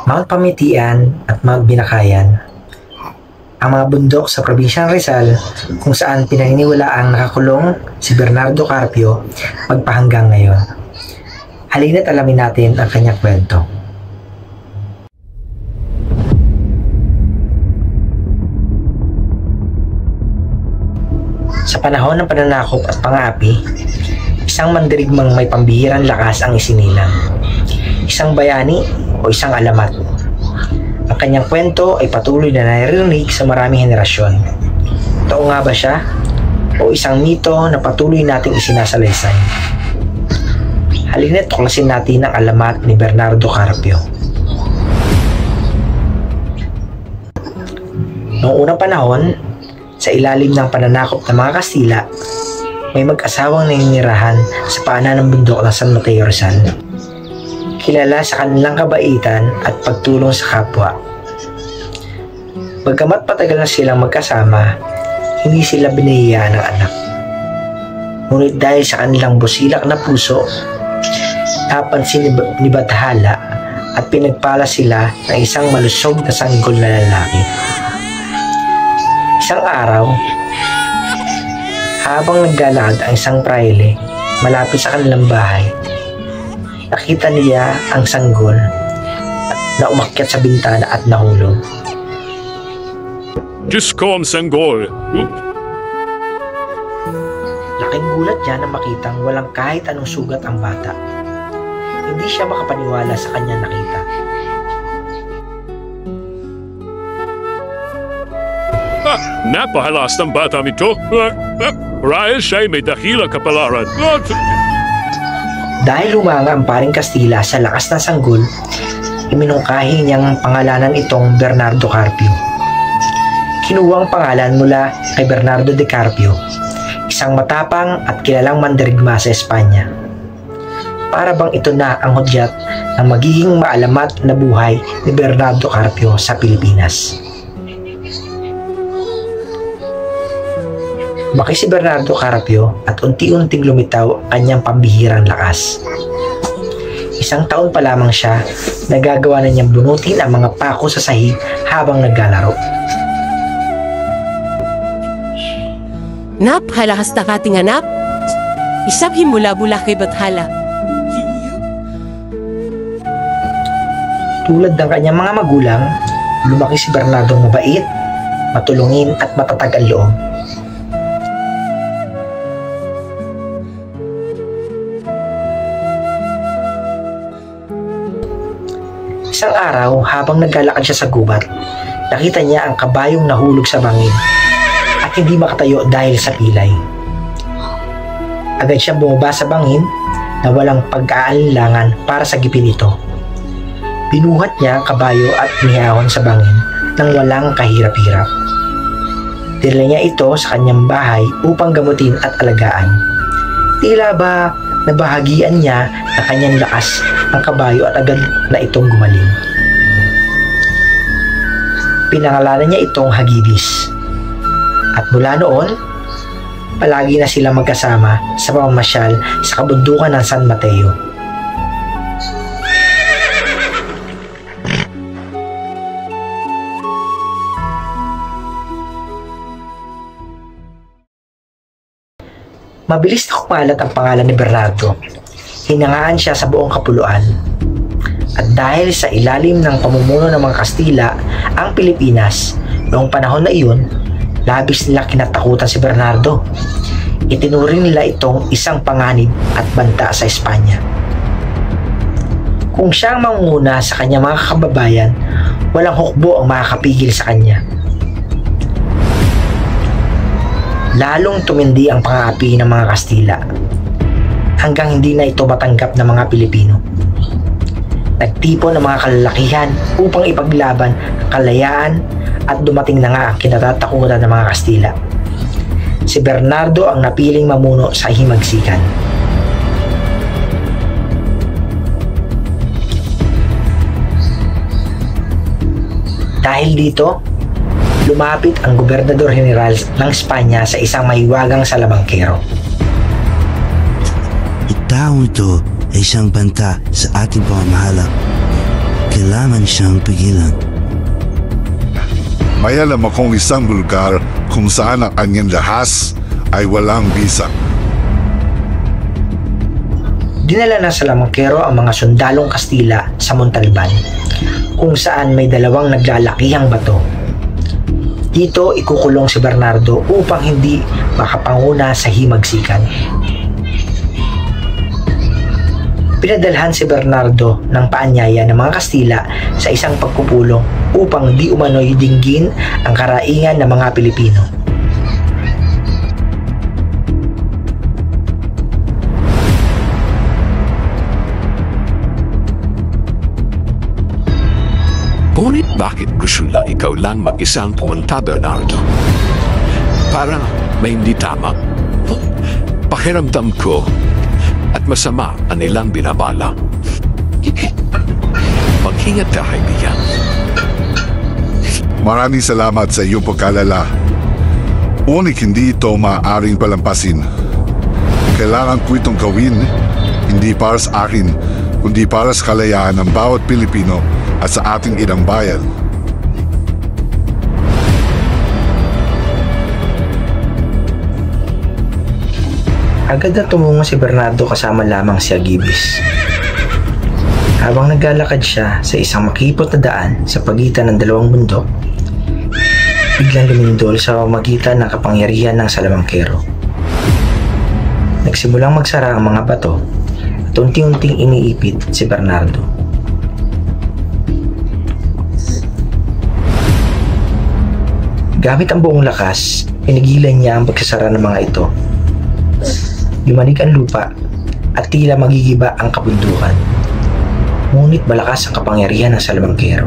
Mount Pamitian at Mount Binakayan, ang mga bundok sa probinsyang Rizal kung saan pinaniniwalaang nakakulong si Bernardo Carpio magpahanggang ngayon. Halina't alamin natin ang kanyang kwento. Sa panahon ng pananakop at pang-aapi, isang mandirigmang may pambihirang lakas ang isinilang. Isang bayani o isang alamat. Ang kanyang kwento ay patuloy na naririnig sa maraming henerasyon. Totoo nga ba siya? O isang mito na patuloy nating isinasalaysay? Halina't tuklasin natin ang alamat ni Bernardo Carpio. Noong unang panahon, sa ilalim ng pananakop ng mga Kastila, may mag-asawang naninirahan sa paanan ng bundok ng San Mateo Rizal. Kilala sa kanilang kabaitan at pagtulong sa kapwa. Bagamat patagal na silang magkasama, hindi sila binihiyaan ng anak. Ngunit dahil sa kanilang busilak na puso, napansin ni Bathala at pinagpala sila ng isang malusog na sanggol na lalaki. Isang araw, habang naglalakad ang isang praile malapit sa kanilang bahay, nakita niya ang sanggol na umakyat sa bintana at nahulog. Diyos ko ang sanggol! Laking gulat niya na makitang walang kahit anong sugat ang bata. Hindi siya makapaniwala sa kanyang nakita. Napahalas ng bata ito. Rahil siya'y may dakila kapalaran. Dahil humanga ang paring Kastila sa lakas ng sanggol, iminungkahi niyang pangalanan itong Bernardo Carpio. Kinuha ang pangalan mula kay Bernardo de Carpio, isang matapang at kilalang mandirigma sa Espanya. Para bang ito na ang hudyat ng magiging maalamat na buhay ni Bernardo Carpio sa Pilipinas. Lumaki si Bernardo Carpio at unti-unting lumitaw ang kanyang pambihirang lakas. Isang taon pa lamang siya, nagagawa na niyang bunutin ang mga pako sa sahig habang naglalaro. Nap, halakas na kating anak. Isap himula-bula kay Bathala. Tulad ng kanyang mga magulang, lumaki si Bernardo mabait, matulungin at matatag ang loob. Isang araw, habang naglalakad siya sa gubat, nakita niya ang kabayong nahulog sa bangin at hindi makatayo dahil sa pilay. Agad siyang bumaba sa bangin na walang pag-aalinlangan para sagipin ito. Binuhat niya ang kabayo at nihahon sa bangin nang walang kahirap-hirap. Dinala niya ito sa kanyang bahay upang gamutin at alagaan. Tila ba nabahagian niya na kanyang lakas ang kabayo at agad na itong gumaling. Pinangalanan niya itong Hagibis. At mula noon, palagi na sila magkasama sa pamamasyal sa kabundukan ng San Mateo. Mabilis na kumalat ang pangalan ni Bernardo. Hinangaan siya sa buong kapuluan. At dahil sa ilalim ng pamumuno ng mga Kastila ang Pilipinas, noong panahon na iyon, labis nila kinatakutan si Bernardo. Itinuring nila itong isang panganib at banta sa Espanya. Kung siya ang manguna sa kanyang mga kababayan, walang hukbo ang makakapigil sa kanya. Lalong tumindi ang pang-aapi ng mga Kastila hanggang hindi na ito matanggap ng mga Pilipino. Nagtipon ng mga kalalakihan upang ipaglaban ang kalayaan at dumating na nga ang kinatatakutan ng mga Kastila. Si Bernardo ang napiling mamuno sa himagsikan. Dahil dito, lumapit ang Gobernador General ng Espanya sa isang mahiwagang salabangkero. Ang taong ito ay isang banta sa ating pamamahala. kailangan siyang pigilan. May alam akong isang lugar kung saan ang kanyang lahas ay walang bisa. Dinala na sa lamangkero ang mga sundalong Kastila sa Montalban, kung saan may dalawang naglalakihang bato. Dito ikukulong si Bernardo upang hindi makapanguna sa himagsikan. Pinadalhan si Bernardo ng paanyaya ng mga Kastila sa isang pagpupulong upang di umano'y dinggin ang karaingan ng mga Pilipino. Ngunit bakit gusto na ikaw lang mag-isang pumunta, Bernardo? Parang may hindi tama. Pakiramdam ko at masama ang ilang binabala. Mag-ingat ka, kaibigan. Maraming salamat sa iyong pagkalala. Ngunit hindi ito maaaring palampasin. Kailangan ko itong gawin, hindi para sa akin, kundi para sa kalayaan ng bawat Pilipino at sa ating inang bayan. Agad na tumungo si Bernardo kasama lamang si Agibis. Habang naglalakad siya sa isang makipot na daan sa pagitan ng dalawang bundok, biglang lumindol sa magitan ng kapangyarihan ng salamangkero. Nagsimulang magsara ang mga bato at unti-unting iniipit si Bernardo. Gamit ang buong lakas, pinigilan niya ang pagsasara ng mga ito. Lumanig ang lupa at tila magigiba ang kabundukan. Ngunit malakas ang kapangyarihan ng salamangkero.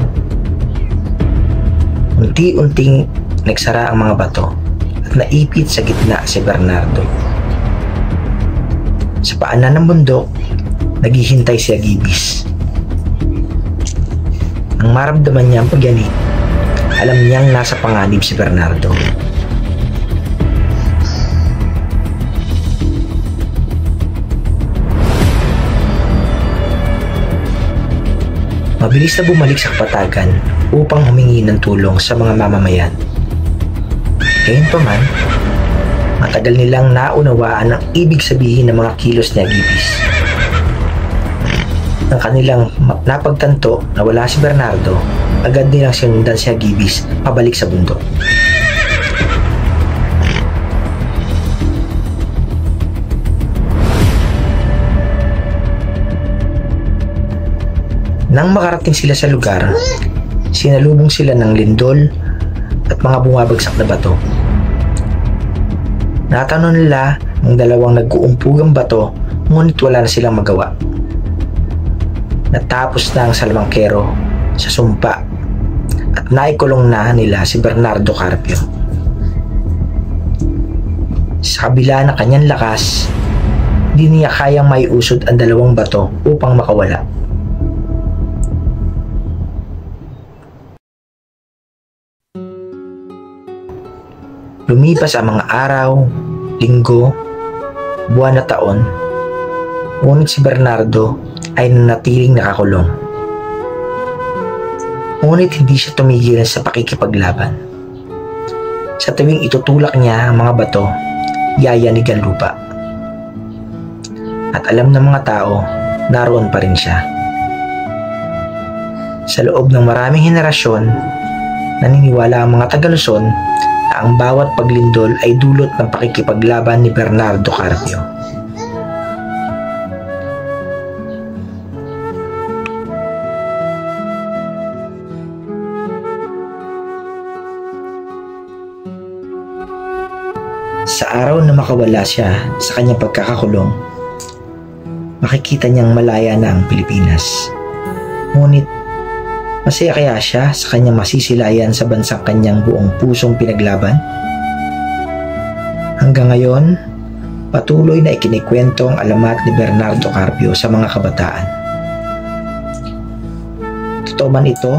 Unti-unting nagsara ang mga bato at naipit sa gitna si Bernardo. Sa paanan ng bundok, naghihintay si Agibis. Nang maramdaman niya ang pagyanit, alam niyang nasa panganib si Bernardo. Mabilis na bumalik sa kapatagan upang humingi ng tulong sa mga mamamayan. Gayunpaman, matagal nilang naunawaan ang ibig sabihin ng mga kilos ni Agibis. Nang kanilang napagtanto na wala si Bernardo, agad nilang sinundan si Agibis pabalik sa bundok. Nang makarating sila sa lugar, sinalubong sila ng lindol at mga bumabagsak na bato. Natanaw nila ang dalawang nag-uumpugang bato, ngunit wala na silang magawa. Natapos na ang salamangkero sa sumpa at naikulong na nila si Bernardo Carpio. Sa kabila ng kanyang lakas, hindi niya kayang maiusod ang dalawang bato upang makawala. Lumipas ang mga araw, linggo, buwan na taon, ngunit si Bernardo ay nanatiling nakakulong. Ngunit hindi siya tumigil sa pakikipaglaban. Sa tuwing itutulak niya ang mga bato, yayanig ang lupa. At alam ng mga tao, naroon pa rin siya. Sa loob ng maraming henerasyon, naniniwala ang mga Taga-Luzon na ang bawat paglindol ay dulot ng pakikipaglaban ni Bernardo Carpio. Sa araw na makawala siya sa kanyang pagkakakulong, makikita niyang malaya na ang Pilipinas. Ngunit, masaya kaya siya sa kanyang masisilayan sa bansang kanyang buong pusong pinaglaban? Hanggang ngayon, patuloy na ikinikwento ang alamat ni Bernardo Carpio sa mga kabataan. Totoo man ito,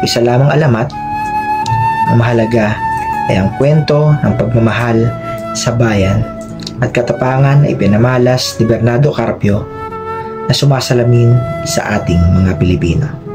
isa lamang alamat. Ang mahalaga ay ang kwento ng pagmamahal sa bayan at katapangan na ipinamalas ni Bernardo Carpio na sumasalamin sa ating mga Pilipino.